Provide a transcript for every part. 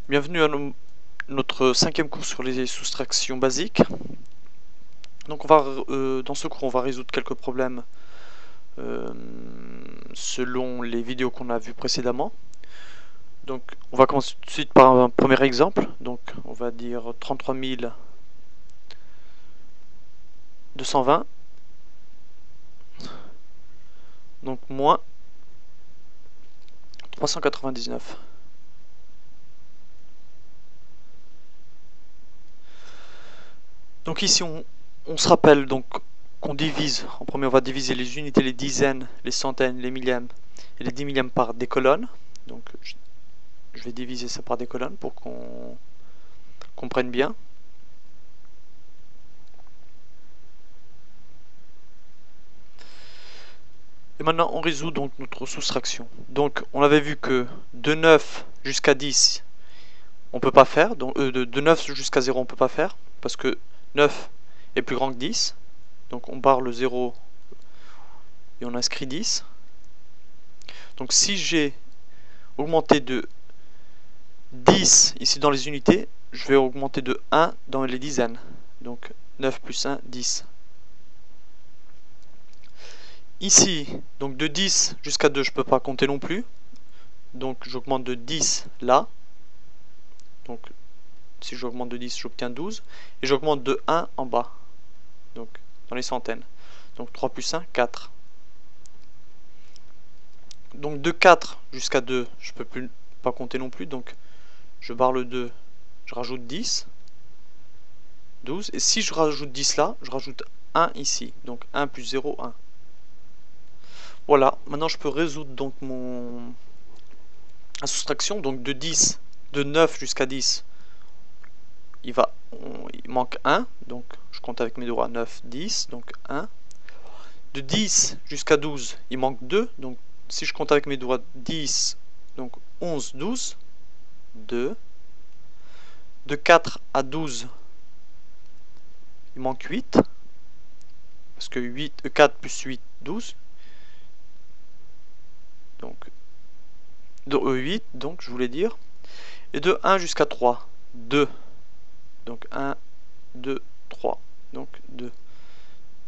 Bienvenue à notre cinquième cours sur les soustractions basiques. Donc dans ce cours, on va résoudre quelques problèmes selon les vidéos qu'on a vues précédemment. Donc on va commencer tout de suite par un premier exemple. Donc on va dire 33 220. Donc moins 399. Donc ici on se rappelle donc qu'on divise. En premier on va diviser les unités, les dizaines, les centaines, les millièmes et les 10 millièmes par des colonnes. Donc je vais diviser ça par des colonnes pour qu'on comprenne bien. Et maintenant on résout donc notre soustraction. Donc on avait vu que de 9 jusqu'à 10 on peut pas faire, donc de 9 jusqu'à 0 on peut pas faire, parce que 9 est plus grand que 10. Donc on barre le 0 et on inscrit 10. Donc si j'ai augmenté de 10 ici dans les unités, je vais augmenter de 1 dans les dizaines. Donc 9 plus 1, 10. Ici, donc de 10 jusqu'à 2, je ne peux pas compter non plus. Donc j'augmente de 10 là. Donc si j'augmente de 10, j'obtiens 12. Et j'augmente de 1 en bas. Donc dans les centaines. Donc 3 plus 1, 4. Donc de 4 jusqu'à 2, je ne peux pas compter non plus. Donc je barre le 2, je rajoute 10. 12. Et si je rajoute 10 là, je rajoute 1 ici. Donc 1 plus 0, 1. Voilà, maintenant je peux résoudre donc la soustraction. Donc de 10, de 9 jusqu'à 10, il manque 1. Donc je compte avec mes doigts 9, 10, donc 1. De 10 jusqu'à 12, il manque 2. Donc si je compte avec mes doigts 10, donc 11, 12, 2. De 4 à 12, il manque 8. Parce que 4 plus 8, 12. Donc 8, donc je voulais dire. Et de 1 jusqu'à 3, 2. Donc 1, 2, 3. Donc 2.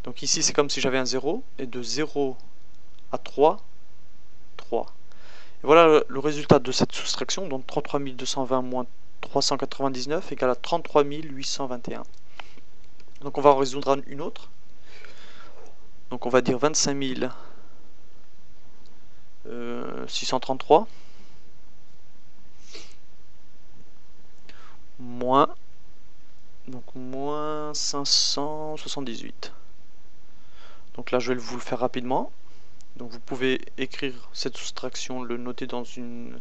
Donc ici c'est comme si j'avais un 0. Et de 0 à 3, 3. Et voilà le résultat de cette soustraction. Donc 33 220 moins 399 égale à 33 821. Donc on va en résoudre une autre. Donc on va dire 25 633 moins, donc moins 578. Donc là je vais vous le faire rapidement. Donc vous pouvez écrire cette soustraction, le noter dans une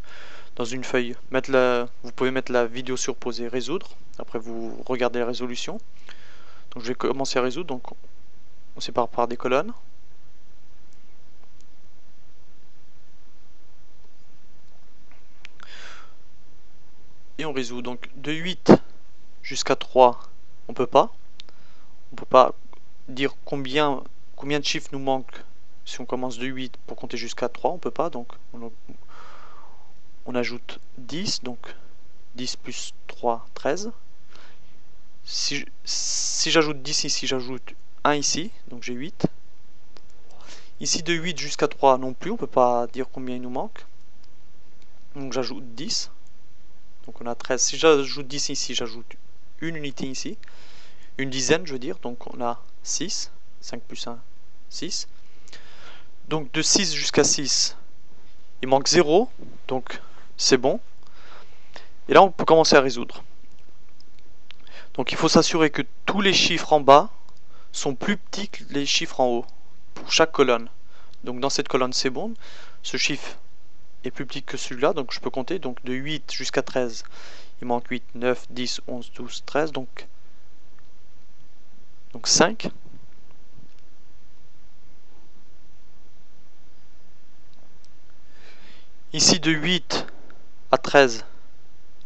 feuille. Vous pouvez mettre la vidéo sur pause et résoudre. Après vous regardez la résolution. Donc je vais commencer à résoudre. Donc on sépare par des colonnes. Et on résout. Donc de 8 jusqu'à 3, on peut pas. On peut pas dire combien de chiffres nous manquent si on commence de 8 pour compter jusqu'à 3. On peut pas. Donc on ajoute 10. Donc 10 plus 3, 13. Si j'ajoute 10 ici, j'ajoute 1 ici. Donc j'ai 8. Ici de 8 jusqu'à 3 non plus, on ne peut pas dire combien il nous manque. Donc j'ajoute 10. Donc on a 13. Si j'ajoute 10 ici, j'ajoute une unité ici. Une dizaine, je veux dire. Donc on a 6. 5 plus 1, 6. Donc de 6 jusqu'à 6, il manque 0. Donc c'est bon. Et là on peut commencer à résoudre. Donc il faut s'assurer que tous les chiffres en bas sont plus petits que les chiffres en haut. Pour chaque colonne. Donc dans cette colonne c'est bon. Ce chiffre est plus petit que celui-là, donc je peux compter. Donc de 8 jusqu'à 13, il manque 8, 9, 10, 11, 12, 13, donc 5. Ici de 8 à 13,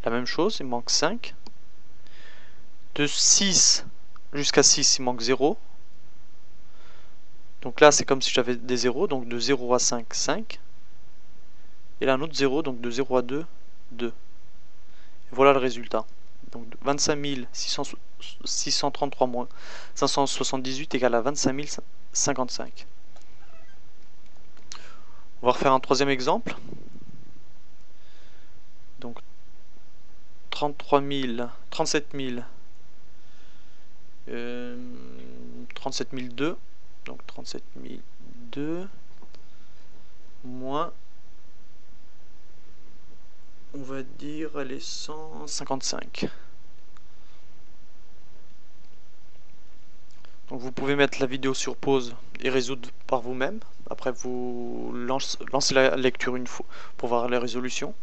la même chose, il manque 5. De 6 jusqu'à 6, il manque 0. Donc là c'est comme si j'avais des 0, donc de 0 à 5, 5. Et là un autre 0, donc de 0 à 2, 2. Et Voilà le résultat. Donc 25 633 moins 578 égale à 25 055. On va refaire un troisième exemple. Donc 37 002. Donc 37 002 moins, on va dire, elle est 155. Donc vous pouvez mettre la vidéo sur pause et résoudre par vous-même. Après vous lancez la lecture une fois pour voir les résolutions.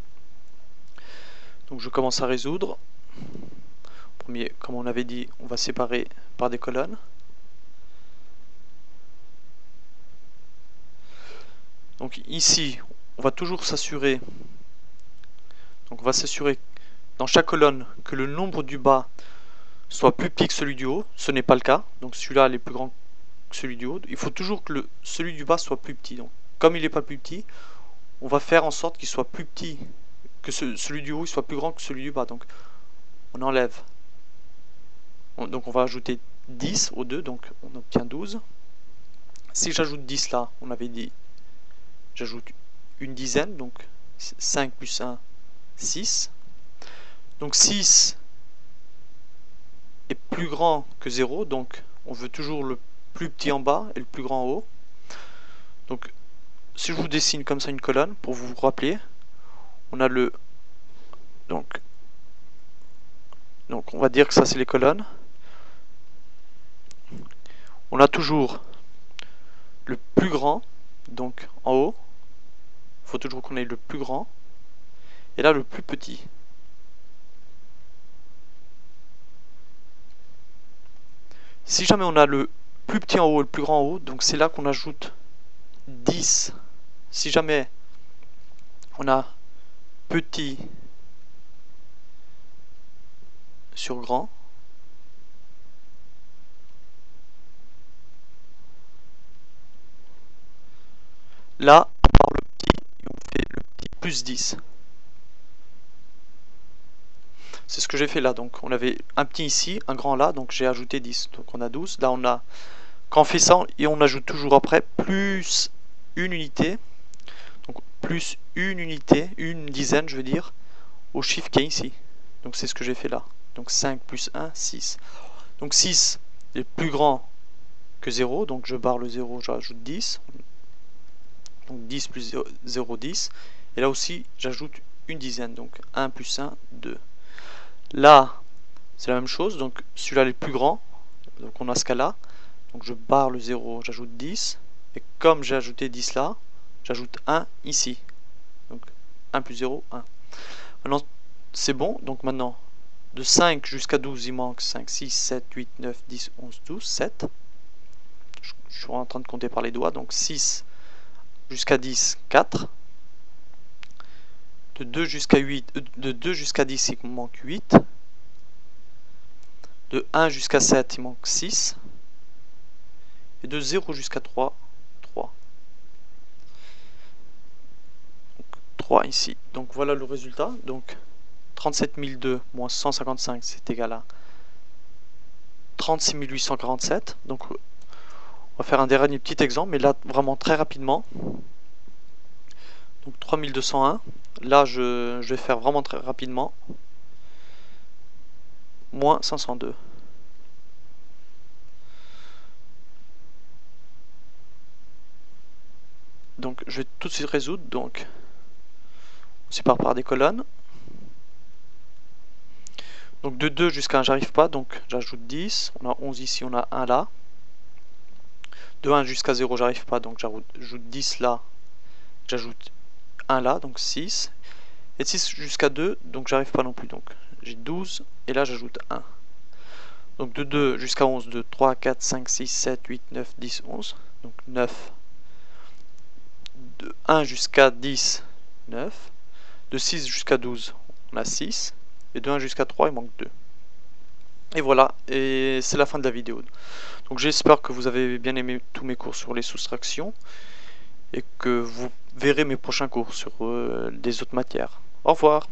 Donc je commence à résoudre. Premier, comme on avait dit, on va séparer par des colonnes. Donc ici, on va toujours s'assurer. Donc on va s'assurer dans chaque colonne que le nombre du bas soit plus petit que celui du haut. Ce n'est pas le cas. Donc celui-là est plus grand que celui du haut. Il faut toujours que celui du bas soit plus petit. Donc comme il n'est pas plus petit, on va faire en sorte qu'il soit plus petit, que celui du haut il soit plus grand que celui du bas. Donc on enlève. Donc on va ajouter 10 au 2, donc on obtient 12. Si j'ajoute 10 là, on avait dit, j'ajoute une dizaine, donc 5 plus 1, 6. Donc 6 est plus grand que 0, donc on veut toujours le plus petit en bas et le plus grand en haut. Donc si je vous dessine comme ça une colonne, pour vous rappeler, on a le... Donc on va dire que ça c'est les colonnes. On a toujours le plus grand, donc en haut. Il faut toujours qu'on ait le plus grand. Et là le plus petit. Si jamais on a le plus petit en haut et le plus grand en haut, donc c'est là qu'on ajoute 10. Si jamais on a petit sur grand, là on part le petit et on fait le petit plus 10. C'est ce que j'ai fait là. Donc on avait un petit ici, un grand là, donc j'ai ajouté 10. Donc on a 12. Là on a, quand on fait ça, et on ajoute toujours après plus une unité. Donc plus une unité, une dizaine je veux dire, au chiffre qui est ici. Donc c'est ce que j'ai fait là. Donc 5 plus 1, 6. Donc 6 est plus grand que 0, donc je barre le 0, j'ajoute 10. Donc 10 plus 0, 10. Et là aussi j'ajoute une dizaine, donc 1 plus 1, 2. Là, c'est la même chose, donc celui-là est le plus grand, donc on a ce cas-là. Donc je barre le 0, j'ajoute 10. Et comme j'ai ajouté 10 là, j'ajoute 1 ici. Donc 1 plus 0, 1. Maintenant, c'est bon, donc maintenant, de 5 jusqu'à 12, il manque 5, 6, 7, 8, 9, 10, 11, 12, 7. Je suis en train de compter par les doigts, donc 6 jusqu'à 10, 4. De 2 jusqu'à 10, il manque 8. De 1 jusqu'à 7, il manque 6. Et de 0 jusqu'à 3, 3. Donc 3 ici. Donc voilà le résultat. Donc 37 002 moins 155, c'est égal à 36 847. Donc on va faire un dernier petit exemple, mais là vraiment très rapidement. Donc 3201. Là je vais faire vraiment très rapidement. Moins 502. Donc je vais tout de suite résoudre. Donc on sépare par des colonnes. Donc de 2 jusqu'à 1 j'arrive pas, donc j'ajoute 10. On a 11 ici, on a 1 là. De 1 jusqu'à 0 j'arrive pas, donc j'ajoute 10 là. J'ajoute 1 là, donc 6. Et de 6 jusqu'à 2, donc j'arrive pas non plus. Donc j'ai 12 et là j'ajoute 1. Donc de 2 jusqu'à 11, 2, 3, 4, 5, 6, 7, 8, 9, 10, 11. Donc 9. De 1 jusqu'à 10, 9. De 6 jusqu'à 12, on a 6. Et de 1 jusqu'à 3, il manque 2. Et voilà, et c'est la fin de la vidéo. Donc j'espère que vous avez bien aimé tous mes cours sur les soustractions et que vous verrez mes prochains cours sur des autres matières. Au revoir.